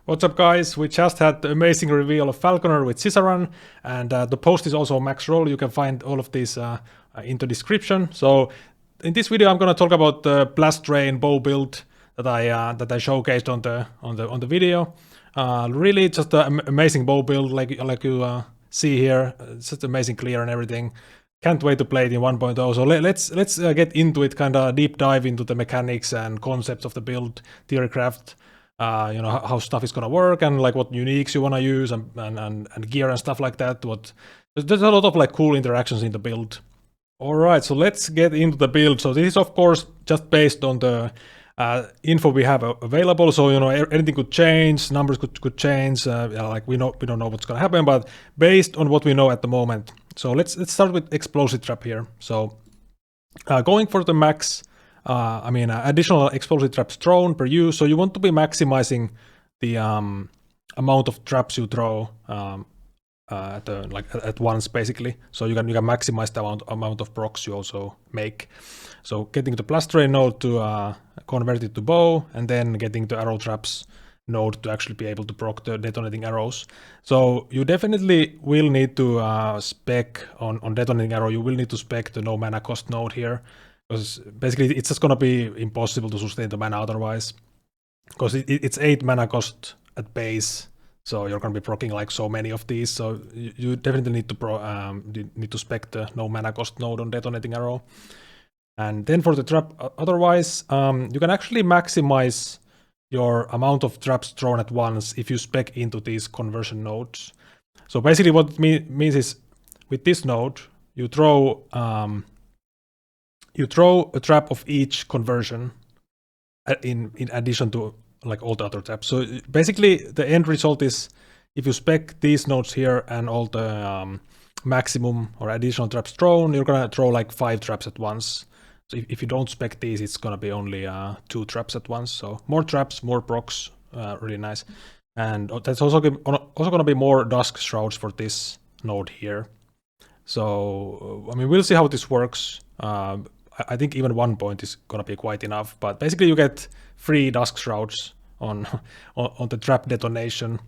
What's up, guys? We just had the amazing reveal of Falconer with Cisaran, and the post is also max roll. You can find all of these in the description. So in this video, I'm gonna talk about the blast drain bow build that I showcased on the video. Really, just an amazing bow build, like you see here. It's just amazing clear and everything. Can't wait to play it in 1.0. So let's get into it, kind of deep dive into the mechanics and concepts of the build, theorycraft. You know how stuff is gonna work and like what uniques you wanna use and gear and stuff like that. There's a lot of like cool interactions in the build. All right, so let's get into the build. So this is of course just based on the info we have available. So you know anything could change, numbers could change. Like we don't know what's gonna happen, but based on what we know at the moment. So let's start with explosive trap here. So going for the max. Additional explosive traps thrown per use. So you want to be maximizing the amount of traps you throw at once, basically. So you can maximize the amount of procs you also make. So getting the blast drain node to convert it to bow, and then getting the arrow traps node to actually be able to proc the detonating arrows. So you definitely will need to spec on detonating arrow. You will need to spec the no mana cost node here. Because basically it's just gonna be impossible to sustain the mana otherwise. Because it's 8 mana cost at base, so you're gonna be proccing like so many of these. So you definitely need to spec the no mana cost node on detonating arrow. And then for the trap, otherwise you can actually maximize your amount of traps thrown at once if you spec into these conversion nodes. So basically what it means is with this node you throw a trap of each conversion in addition to like all the other traps. So basically the end result is if you spec these nodes here and all the maximum or additional traps thrown, you're gonna throw like 5 traps at once. So if you don't spec these, it's gonna be only 2 traps at once. So more traps, more procs, really nice. And that's also gonna be more dusk shrouds for this node here. So I mean, we'll see how this works. I think even 1 point is gonna be quite enough, but basically you get 3 dusk shrouds on the trap detonation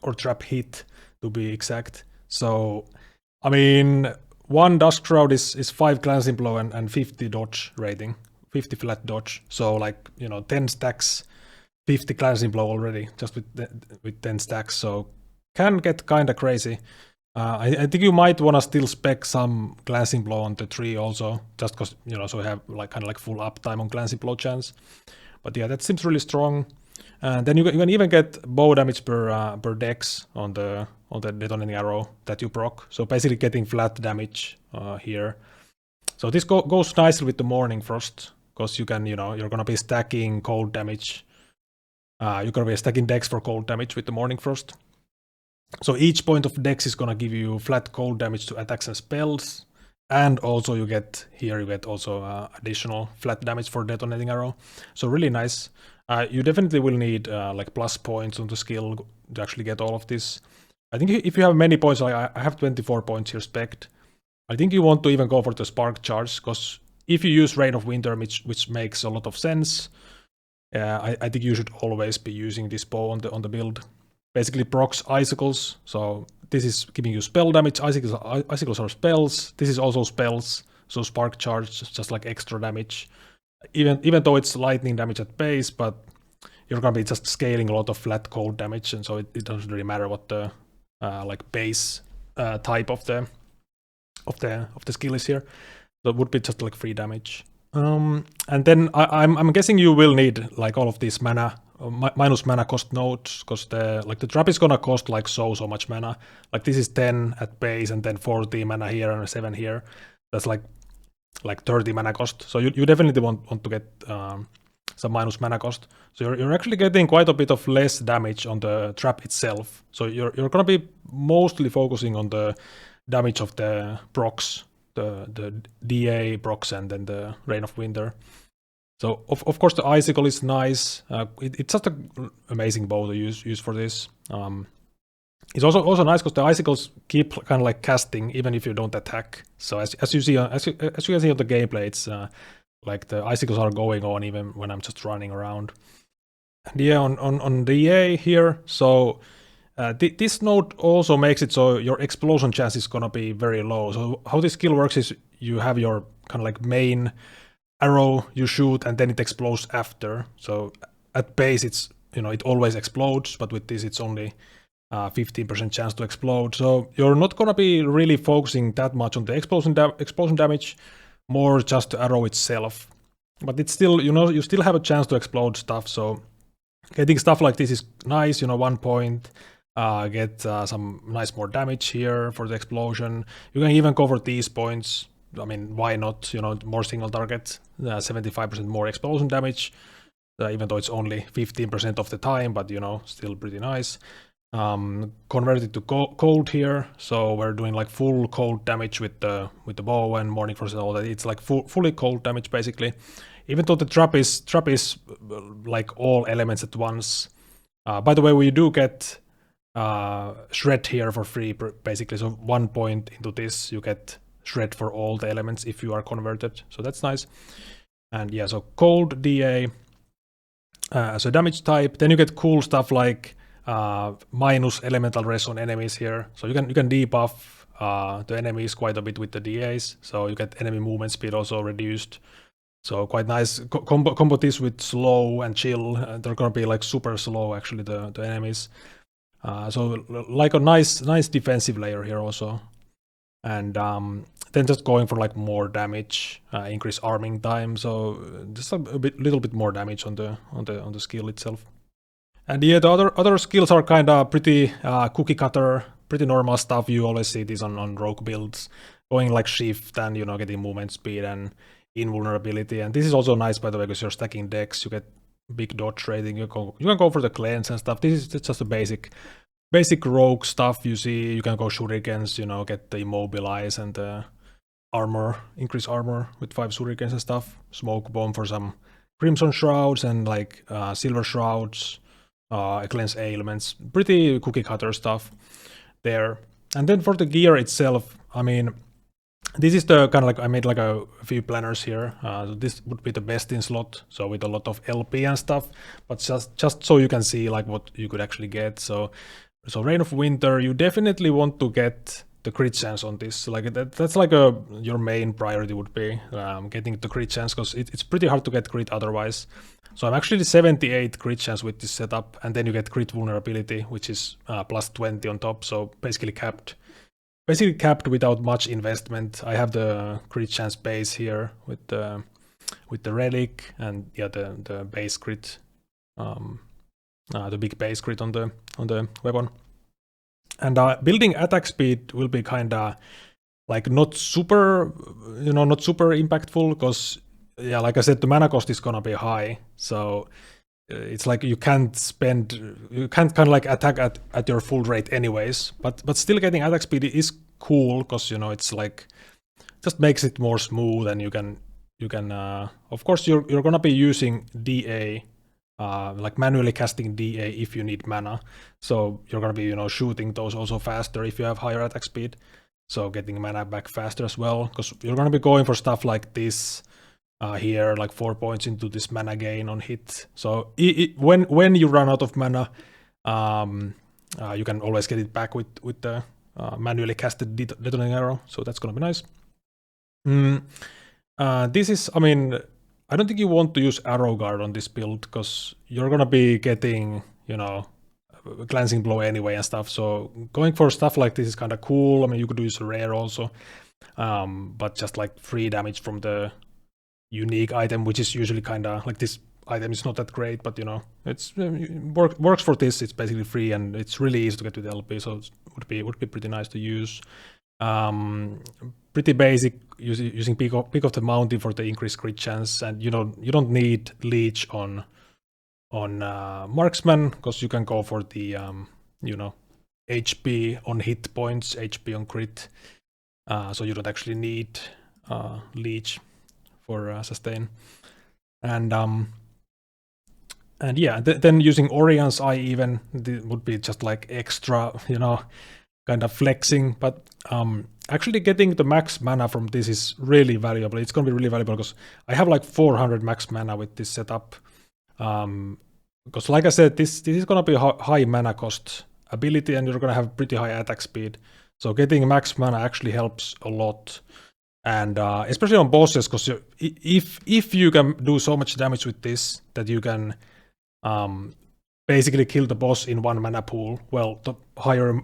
or trap hit to be exact. So I mean, 1 dusk shroud is 5 glancing blow and 50 dodge rating, 50 flat dodge. So like, you know, 10 stacks, 50 glancing blow already just with 10 stacks. So can get kind of crazy. I think you might want to still spec some glancing blow on the tree also, just because, you know, so we have like kind of like full uptime on glancing blow chance. But yeah, that seems really strong. And then you can even get bow damage per dex on the detonating arrow that you proc. So basically getting flat damage here. So this goes nicely with the morning frost, because you can, you know, you're gonna be stacking cold damage. You're gonna be stacking dex for cold damage with the morning frost. So each point of dex is gonna give you flat cold damage to attacks and spells, and also you get also additional flat damage for detonating arrow. So really nice. You definitely will need like plus points on the skill to actually get all of this. I think if you have many points, like I have 24 points here spec'd, I think you want to even go for the spark charge, because if you use Rain of Winter, which makes a lot of sense, I think you should always be using this bow on the build. Basically procs icicles, so this is giving you spell damage. Icicles are spells. This is also spells, so spark charge just like extra damage. Even though it's lightning damage at base, but you're gonna be just scaling a lot of flat cold damage, and so it doesn't really matter what the like base type of the skill is here. So it would be just like free damage. And then I'm guessing you will need like all of these mana. Minus mana cost nodes, because the trap is gonna cost like so much mana. Like this is 10 at base and then 40 mana here and 7 here. That's like 30 mana cost. So you definitely want to get some minus mana cost. So you're actually getting quite a bit of less damage on the trap itself. So you're gonna be mostly focusing on the damage of the procs, the DA procs, and then the Rain of Winter. So of course the icicle is nice. It's just an amazing bow to use for this. It's also nice because the icicles keep kind of like casting even if you don't attack. So as you can see on the gameplay, it's like the icicles are going on even when I'm just running around. And yeah, on DA here, so this node also makes it so your explosion chance is gonna be very low. So how this skill works is you have your kind of like main arrow you shoot and then it explodes after. So at base it's, it always explodes, but with this it's only 15% chance to explode. So you're not gonna be really focusing that much on the explosion damage, more just the arrow itself. But it's still, you still have a chance to explode stuff. So getting stuff like this is nice. 1 point. Get some nice more damage here for the explosion. You can even go for these points. I mean, why not? More single target, 75% more explosion damage, even though it's only 15% of the time, but still pretty nice. Converted to cold here, so we're doing like full cold damage with the bow and morning frost and all that. It's like fully cold damage basically. Even though the trap is like all elements at once. By the way, we do get shred here for free basically. So 1 point into this, you get shred for all the elements if you are converted. So that's nice. And yeah, so cold DA. So damage type. Then you get cool stuff like minus elemental res on enemies here. So you can debuff the enemies quite a bit with the DAs. So you get enemy movement speed also reduced. So quite nice. Combo this with slow and chill. They're gonna be like super slow actually, the enemies. So like a nice defensive layer here also. And then just going for like more damage, increase arming time. So just a little bit more damage on the skill itself. And yeah, the other skills are kind of pretty cookie cutter, pretty normal stuff. You always see this on rogue builds, going like shift and getting movement speed and invulnerability. And this is also nice, by the way, because you're stacking decks. You get big dodge rating. You can go for the cleanse and stuff. This is just a basic rogue stuff. You see, you can go shurikens. Get the immobilize and the armor, increase armor with 5 shurikens and stuff. Smoke bomb for some crimson shrouds and like silver shrouds. Cleanse ailments, pretty cookie cutter stuff there. And then for the gear itself, I mean, this is the kind of like, I made like a few planners here. So this would be the best in slot, so with a lot of LP and stuff, but just so you can see like what you could actually get. So Reign of Winter, you definitely want to get the crit chance on this. Like that's like your main priority would be getting the crit chance, because it's pretty hard to get crit otherwise. So I'm actually 78 crit chance with this setup, and then you get crit vulnerability, which is plus 20 on top. So basically capped without much investment. I have the crit chance base here with the relic, and yeah, the base crit, the big base crit on the weapon. And building attack speed will be kind of like not super impactful, because yeah, like I said, the mana cost is gonna be high, so it's like you can't kind of like attack at your full rate anyways. But still getting attack speed is cool, because it's like just makes it more smooth, and you can of course you're gonna be using DA, like manually casting DA if you need mana. So you're gonna be shooting those also faster if you have higher attack speed. So getting mana back faster as well, because you're gonna be going for stuff like this. Here, like 4 points into this mana gain on hit. So when you run out of mana, you can always get it back with the manually casted detonating arrow. So that's gonna be nice. This is, I mean, I don't think you want to use arrow guard on this build, because you're gonna be getting glancing blow anyway and stuff. So going for stuff like this is kind of cool. I mean, you could use a rare also, but just like free damage from the unique item, which is usually kind of like, this item is not that great, but it's works for this. It's basically free, and it's really easy to get with LP, so it would be pretty nice to use. Pretty basic, using peak of the mountain for the increased crit chance, and you don't need leech on marksman, because you can go for the HP on hit points, HP on crit, so you don't actually need leech for sustain. And yeah, then using Orion's Eye even would be just like extra, kind of flexing. But actually getting the max mana from this is really valuable. It's going to be really valuable, because I have like 400 max mana with this setup. Because like I said, this is gonna be high mana cost ability, and you're gonna have pretty high attack speed. So getting max mana actually helps a lot, and especially on bosses, because if you can do so much damage with this that you can basically kill the boss in one mana pool. Well, the higher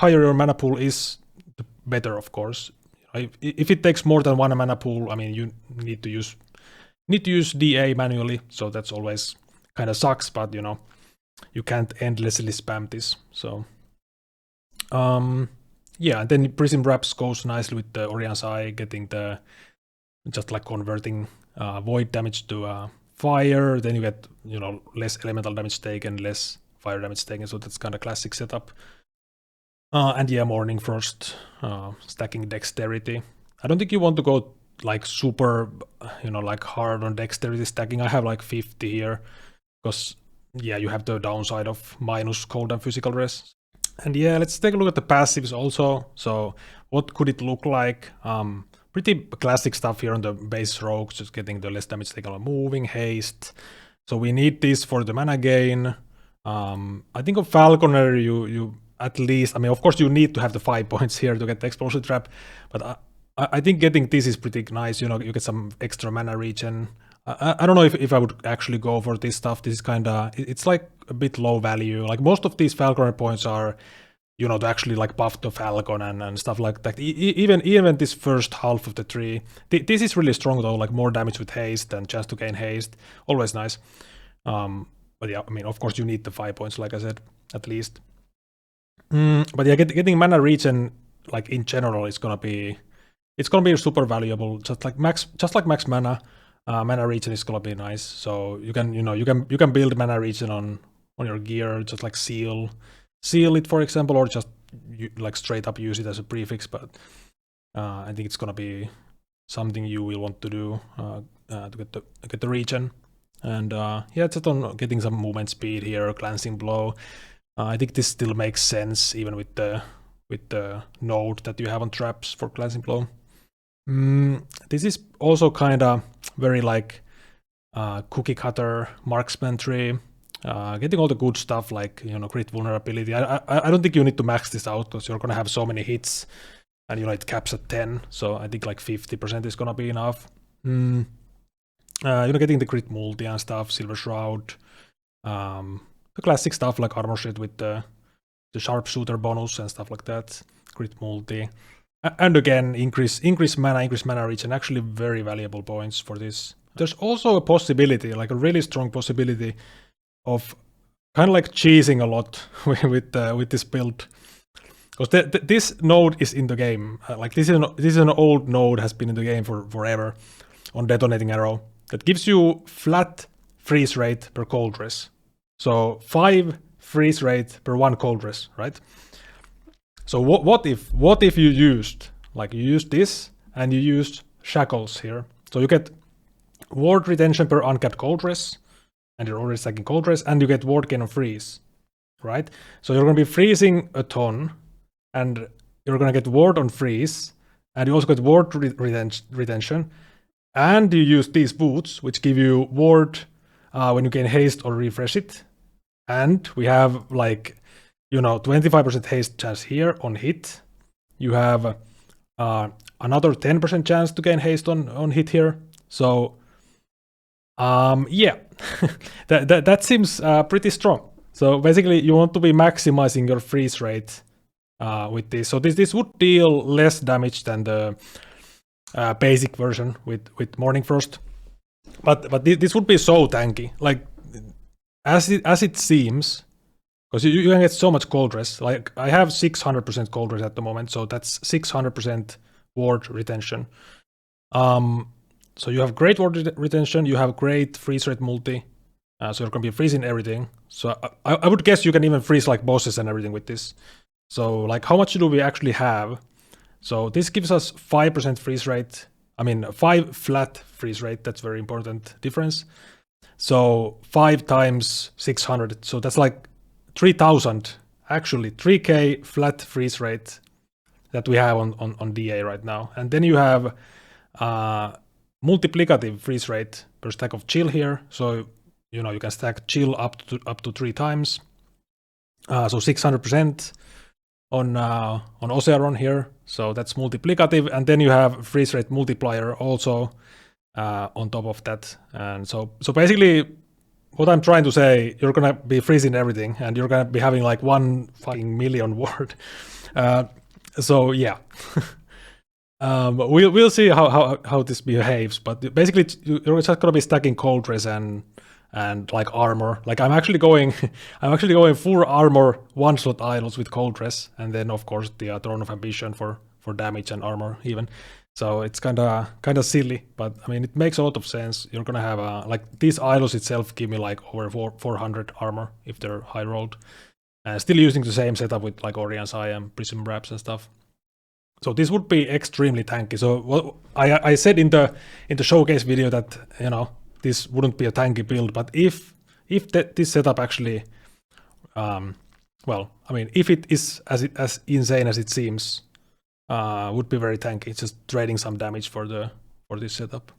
your mana pool is, the better, of course. If it takes more than one mana pool, I mean, you need to use DA manually, so that's always kind of sucks. But you know, you can't endlessly spam this. So, yeah, and then Prism Wraps goes nicely with the Orion's Eye, getting the just like converting void damage to fire. Then you get, you know, less elemental damage taken, less fire damage taken. So that's kind of classic setup. And yeah, Morning Frost, stacking dexterity. I don't think you want to go like super, you know, like hard on dexterity stacking. I have like 50 here because yeah, you have the downside of minus cold and physical res. And yeah, let's take a look at the passives also. So what could it look like? Pretty classic stuff here on the base rogues, just getting the less damage taken on moving, haste. So we need this for the mana gain. I think of Falconer, you at least, I mean, of course you need to have the 5 points here to get the Explosive Trap, but I think getting this is pretty nice. You know, you get some extra mana regen. I don't know if I would actually go for this stuff. This is kind of, it's like a bit low value. Like most of these Falconer points are, you know, to actually like buff the Falcon and stuff like that. Even this first half of the tree. This is really strong though, like more damage with haste and chance to gain haste. Always nice. But yeah, I mean, of course you need the 5 points, like I said, at least. But yeah, getting mana regen, like in general, it's gonna be super valuable. Just like max mana. Mana regen is gonna be nice, so you can build mana regen on your gear, just like seal it, for example, or just like straight up use it as a prefix. But I think it's gonna be something you will want to do to get the regen. And yeah, just on getting some movement speed here, glancing blow. I think this still makes sense even with the node that you have on traps for glancing blow. This is also kind of very like cookie cutter marksman tree, getting all the good stuff like, you know, crit vulnerability. I don't think you need to max this out because you're gonna have so many hits, and you know it caps at 10. So I think like 50% is gonna be enough. You know, getting the crit multi and stuff, Silver Shroud, the classic stuff like armor shit with the sharpshooter bonus and stuff like that, crit multi. And again, increase mana regen, actually very valuable points for this. There's also a possibility, like a really strong possibility of kind of like cheesing a lot with this build. Because this node is in the game. Like this is an old node, has been in the game for forever on Detonating Arrow. That gives you flat freeze rate per cold res. So 5 freeze rate per 1 cold res, right? So what if you used this and you used shackles here? So you get ward retention per uncapped cold res, and you're already stacking cold res, and you get ward gain on freeze, right? So you're gonna be freezing a ton, and you're gonna get ward on freeze, and you also get ward retention, and you use these boots, which give you ward when you gain haste or refresh it, and we have like, you know, 25% haste chance here on hit. You have another 10% chance to gain haste on hit here. So, yeah, that seems pretty strong. So basically, you want to be maximizing your freeze rate with this. So this would deal less damage than the basic version with Morning Frost, but this would be so tanky. Like as it seems. Because you can get so much cold res. Like I have 600% cold res at the moment, so that's 600% ward retention. So you have great ward retention, you have great freeze rate multi, so you're gonna be freezing everything. So I would guess you can even freeze like bosses and everything with this. So like how much do we actually have? So this gives us 5% freeze rate. I mean 5 flat freeze rate. That's very important difference. So 5 times 600. So that's like 3,000, actually 3k flat freeze rate that we have on DA right now. And then you have multiplicative freeze rate per stack of chill here. So you know, you can stack chill up to 3 times. So 600% on Oceron here. So that's multiplicative, and then you have freeze rate multiplier also on top of that. And so basically, what I'm trying to say, you're gonna be freezing everything, and you're gonna be having like 1 fucking million ward. So yeah. We'll see how this behaves, but basically you're just gonna be stacking cold res and like armor. Like I'm actually going full armor one slot idols with cold res, and then of course the Throne of Ambition for damage and armor even. So it's kind of silly, but I mean it makes a lot of sense. You're gonna have like these idols itself give me like over 400 armor if they're high rolled, and still using the same setup with like Orion's Eye and Prism Wraps and stuff. So this would be extremely tanky. So what I said in the showcase video that, you know, this wouldn't be a tanky build, but if this setup actually, well, I mean, if it is as insane as it seems, would be very tanky. It's just trading some damage for this setup.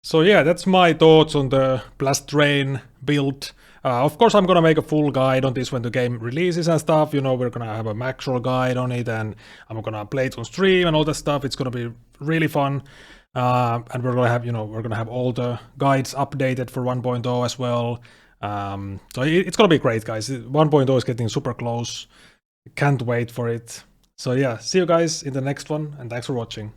So yeah, that's my thoughts on the Blast Drain build. Of course, I'm gonna make a full guide on this when the game releases and stuff. You know, we're gonna have a macro guide on it, and I'm gonna play it on stream and all that stuff. It's gonna be really fun, and we're gonna have all the guides updated for 1.0 as well. So it's gonna be great, guys. 1.0 is getting super close. Can't wait for it. So yeah, see you guys in the next one, and thanks for watching.